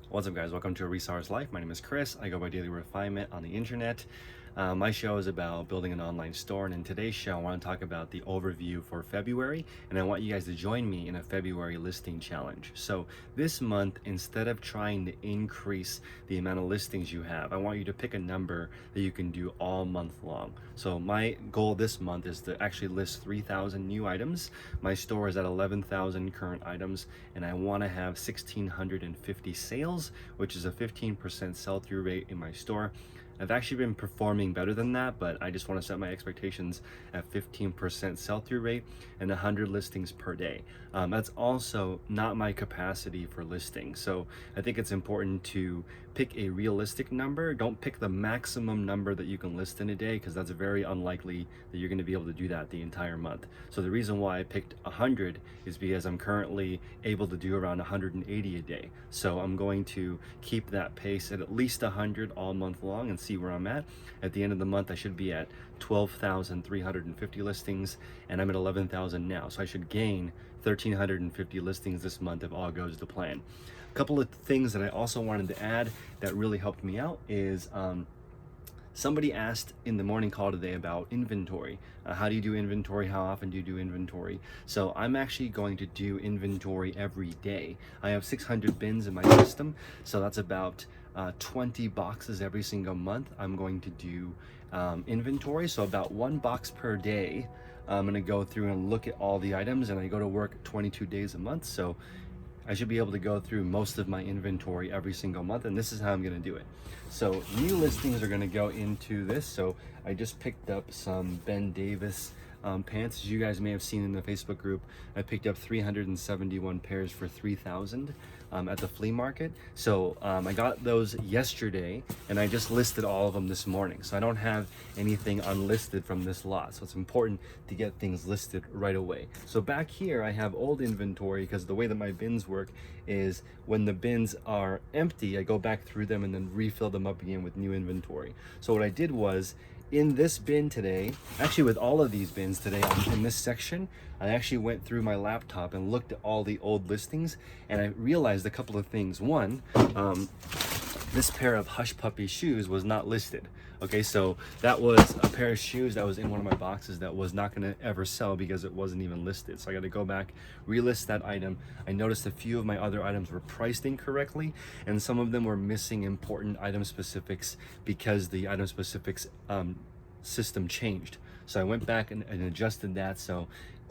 What's up, guys? Welcome to A Restar's Life. My name is Chris. I go by Daily Refinement on the internet. My show is about building an online store, and in today's show I want to talk about the overview for February, and I want you guys to join me in a February listing challenge. So this month, instead of trying to increase the amount of listings you have, I want you to pick a number that you can do all month long. So my goal this month is to actually list 3,000 new items. My store is at 11,000 current items, and I want to have 1,650 sales, which is a 15% sell-through rate in my store. I've actually been performing better than that, but I just want to set my expectations at 15% sell-through rate and 100 listings per day. That's also not my capacity for listings. So I think it's important to pick a realistic number. Don't pick the maximum number that you can list in a day, because that's very unlikely that you're going to be able to do that the entire month. So the reason why I picked 100 is because I'm currently able to do around 180 a day. So I'm going to keep that pace at least 100 all month long and see where I'm at. At the end of the month, I should be at 12,350 listings, and I'm at 11,000 now. So I should gain 1,350 listings this month if all goes to plan. A couple of things that I also wanted to add that really helped me out is somebody asked in the morning call today about inventory. How do you do inventory? How often do you do inventory? So I'm actually going to do inventory every day. I have 600 bins in my system, so that's about 20 boxes every single month. I'm going to do inventory, so about 1 box per day. I'm gonna go through and look at all the items, and I go to work 22 days a month, so I should be able to go through most of my inventory every single month, and this is how I'm gonna do it. So new listings are gonna go into this. So I just picked up some Ben Davis pants. As you guys may have seen in the Facebook group, I picked up 371 pairs for 3,000 at the flea market. So I got those yesterday, and I just listed all of them this morning. So I don't have anything unlisted from this lot. So it's important to get things listed right away. So back here I have old inventory, because the way that my bins work is when the bins are empty, I go back through them and then refill them up again with new inventory. So what I did was, in this bin today, actually with all of these bins today, in this section, I actually went through my laptop and looked at all the old listings, and I realized a couple of things. One, this pair of Hush Puppy shoes was not listed. Okay, so that was a pair of shoes that was in one of my boxes that was not going to ever sell because it wasn't even listed. So I got to go back, relist that item. I noticed a few of my other items were priced incorrectly, and some of them were missing important item specifics because the item specifics system changed. So I went back and adjusted that. So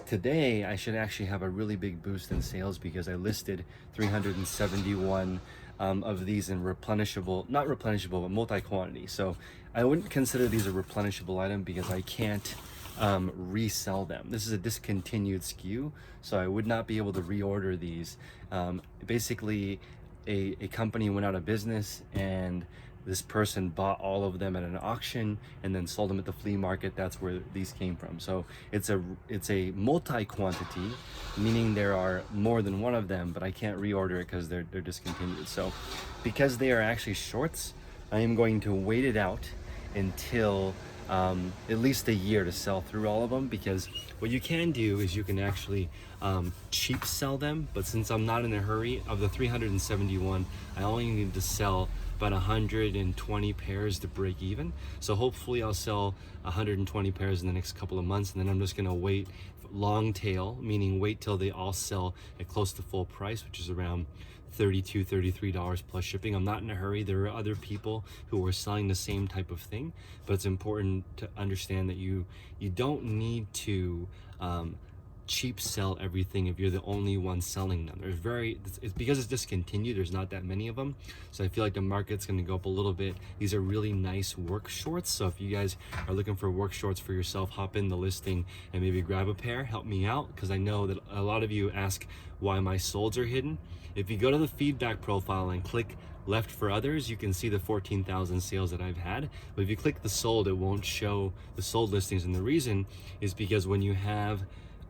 today I should actually have a really big boost in sales, because I listed 371 of these in replenishable, not replenishable, but multi-quantity. So I wouldn't consider these a replenishable item because I can't resell them. This is a discontinued SKU, so I would not be able to reorder these. Basically, a company went out of business, and this person bought all of them at an auction and then sold them at the flea market. That's where these came from. So it's a multi-quantity, meaning there are more than one of them, but I can't reorder it because they're discontinued. So because they are actually shorts, I am going to wait it out until at least a year to sell through all of them, because what you can do is you can actually cheap sell them. But since I'm not in a hurry, of the 371, I only need to sell about 120 pairs to break even. So hopefully I'll sell 120 pairs in the next couple of months, and then I'm just gonna wait long tail, meaning wait till they all sell at close to full price, which is around $32, $33 plus shipping. I'm not in a hurry. There are other people who are selling the same type of thing, but it's important to understand that you don't need to cheap sell everything if you're the only one selling them. It's because it's discontinued, there's not that many of them, so I feel like the market's going to go up a little bit. These are really nice work shorts, so if you guys are looking for work shorts for yourself, hop in the listing and maybe grab a pair. Help me out, because I know that a lot of you ask why my solds are hidden. If you go to the feedback profile and click left for others, you can see the 14,000 sales that I've had. But if you click the sold, it won't show the sold listings, and the reason is because when you have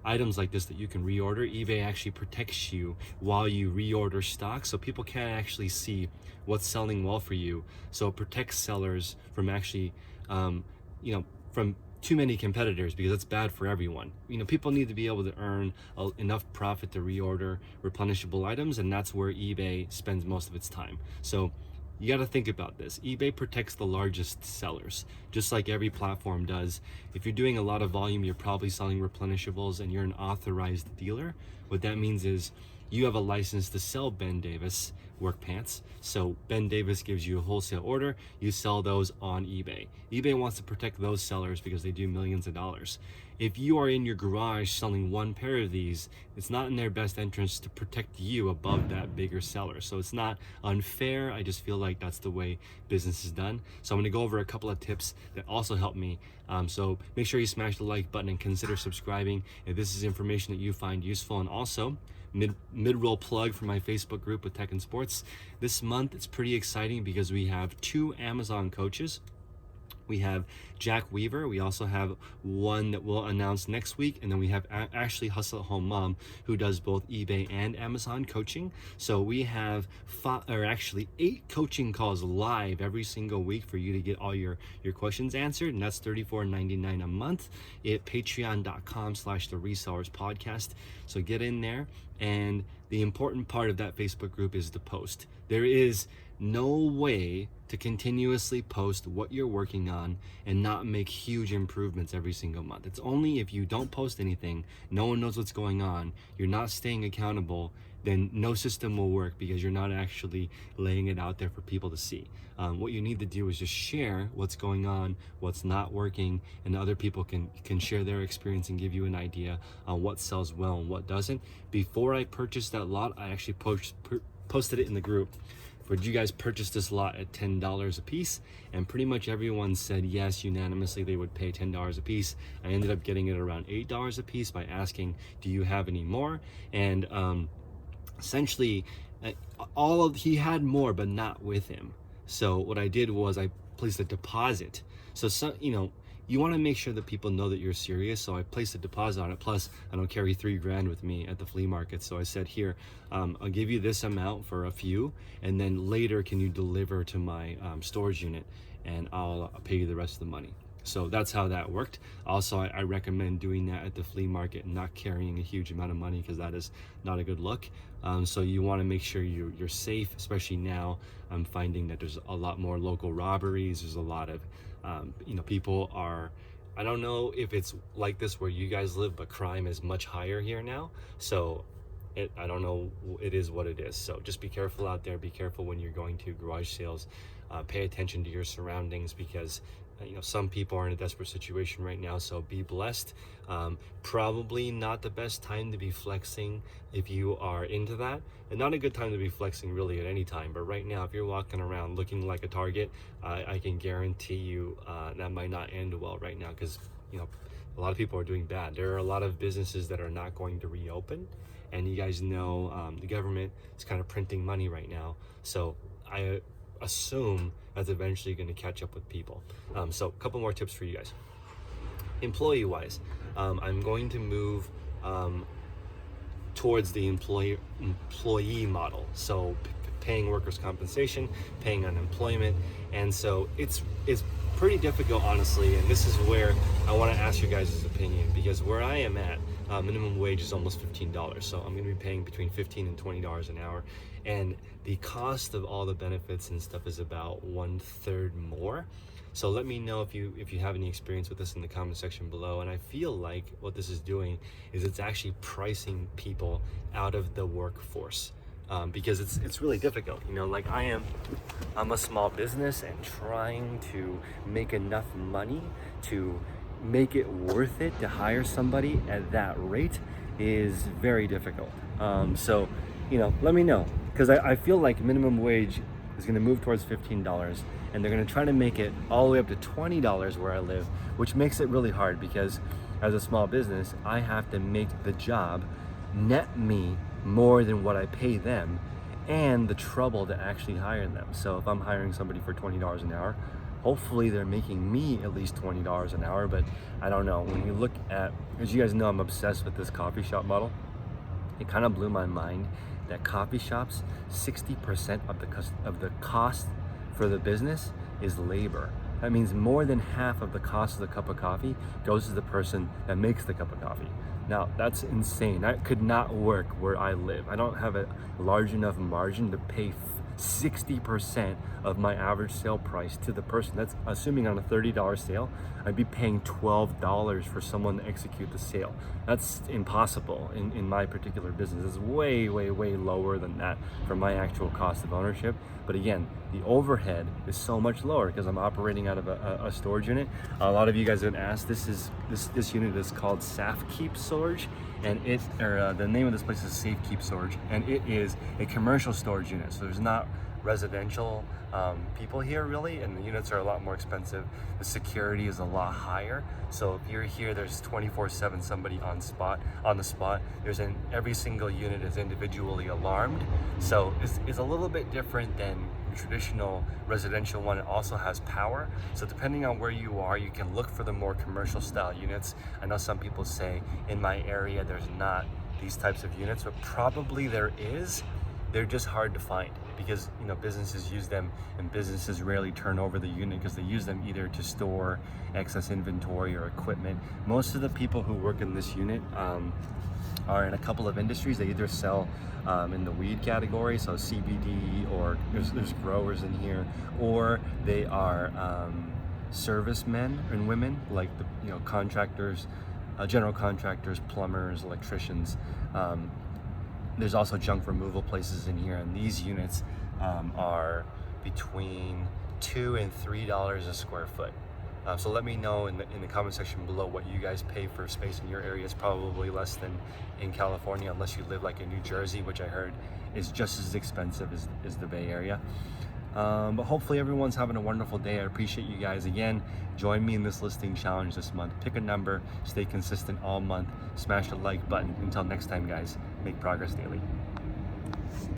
items like this that you can reorder, eBay actually protects you while you reorder stock, so people can't actually see what's selling well for you. So it protects sellers from actually from too many competitors, because it's bad for everyone. People need to be able to earn enough profit to reorder replenishable items, and that's where eBay spends most of its time. So you got to think about this. eBay protects the largest sellers, just like every platform does. If you're doing a lot of volume, you're probably selling replenishables and you're an authorized dealer. What that means is you have a license to sell Ben Davis work pants. So Ben Davis gives you a wholesale order, you sell those on eBay. eBay wants to protect those sellers because they do millions of dollars. If you are in your garage selling one pair of these, it's not in their best interest to protect you above that bigger seller. So it's not unfair. I just feel like that's the way business is done. So I'm going to go over a couple of tips that also help me. So make sure you smash the like button and consider subscribing if this is information that you find useful. And also, mid-roll plug for my Facebook group with Tech and Sports. This month it's pretty exciting because we have 2 Amazon coaches. We have Jack Weaver. We also have one that we'll announce next week. And then we have Ashley Hustle at Home Mom, who does both eBay and Amazon coaching. So we have 8 coaching calls live every single week for you to get all your questions answered. And that's $34.99 a month at patreon.com/the resellers podcast. So get in there. And the important part of that Facebook group is the post. There is no way to continuously post what you're working on and not make huge improvements every single month. It's only if you don't post anything, no one knows what's going on, you're not staying accountable, then no system will work because you're not actually laying it out there for people to see. What you need to do is just share what's going on, what's not working, and other people can share their experience and give you an idea on what sells well and what doesn't. Before I purchased that lot, I actually posted it in the group. Would you guys purchase this lot at $10 a piece? And pretty much everyone said yes, unanimously they would pay $10 a piece. I ended up getting it around $8 a piece by asking, do you have any more? And essentially, he had more, but not with him. So what I did was I placed a deposit. So you want to make sure that people know that you're serious. So I placed a deposit on it. Plus, I don't carry $3,000 with me at the flea market. So I said, here, I'll give you this amount for a few, and then later can you deliver to my storage unit, and I'll pay you the rest of the money. So that's how that worked. Also, I recommend doing that at the flea market and not carrying a huge amount of money, because that is not a good look. So you want to make sure you're safe, especially now. I'm finding that there's a lot more local robberies. There's a lot of people are, I don't know if it's like this where you guys live, but crime is much higher here now. So I don't know, it is what it is. So just be careful out there. Be careful when you're going to garage sales. Pay attention to your surroundings, because some people are in a desperate situation right now. So be blessed. Probably not the best time to be flexing if you are into that, and not a good time to be flexing really at any time. But right now, if you're walking around looking like a target, I can guarantee you that might not end well right now, because a lot of people are doing bad. There are a lot of businesses that are not going to reopen, and you guys know the government is kind of printing money right now. So I assume that's eventually going to catch up with people. So a couple more tips for you guys. Employee wise, I'm going to move towards the employee model. So paying workers' compensation, paying unemployment. And so it's pretty difficult, honestly. And this is where I want to ask you guys' opinion, because where I am at, minimum wage is almost $15. So I'm going to be paying between $15 and $20 an hour. And the cost of all the benefits and stuff is about 1/3 more. So let me know if you have any experience with this in the comment section below. And I feel like what this is doing is it's actually pricing people out of the workforce, because it's really difficult. Like I'm a small business, and trying to make enough money to make it worth it to hire somebody at that rate is very difficult. So let me know, because I feel like minimum wage is going to move towards $15, and they're going to try to make it all the way up to $20 where I live, which makes it really hard, because as a small business, I have to make the job net me more than what I pay them, and the trouble to actually hire them. So if I'm hiring somebody for $20 an hour, hopefully they're making me at least $20 an hour, but I don't know. When you look at, as you guys know, I'm obsessed with this coffee shop model. It kind of blew my mind that coffee shops, 60% of the cost for the business is labor. That means more than half of the cost of the cup of coffee goes to the person that makes the cup of coffee. Now, that's insane. That could not work where I live. I don't have a large enough margin to pay 60% of my average sale price to the person. That's assuming on a $30 sale, I'd be paying $12 for someone to execute the sale. That's impossible in my particular business. It's way, way, way lower than that for my actual cost of ownership. But again, the overhead is so much lower because I'm operating out of a storage unit. A lot of you guys have asked, this unit is called Safekeep Storage, and the name of this place is Safekeep Storage, and it is a commercial storage unit. So there's not residential people here really, and the units are a lot more expensive. The security is a lot higher. So if you're here, there's 24/7 somebody on the spot. Every single unit is individually alarmed. So it's a little bit different than traditional residential one. It also has power. So depending on where you are, you can look for the more commercial style units. I know some people say in my area there's not these types of units, but probably there is. They're just hard to find because businesses use them, and businesses rarely turn over the unit because they use them either to store excess inventory or equipment. Most of the people who work in this unit are in a couple of industries. They either sell in the weed category, so CBD, or there's growers in here, or they are servicemen and women, like the contractors, general contractors, plumbers, electricians. There's also junk removal places in here, and these units are between $2 and $3 a square foot. So let me know in the comment section below what you guys pay for space in your area. It's probably less than in California, unless you live like in New Jersey, which I heard is just as expensive as the Bay Area. But hopefully everyone's having a wonderful day. I appreciate you guys. Again, join me in this listing challenge this month. Pick a number, stay consistent all month, smash the like button. Until next time, guys, make progress daily.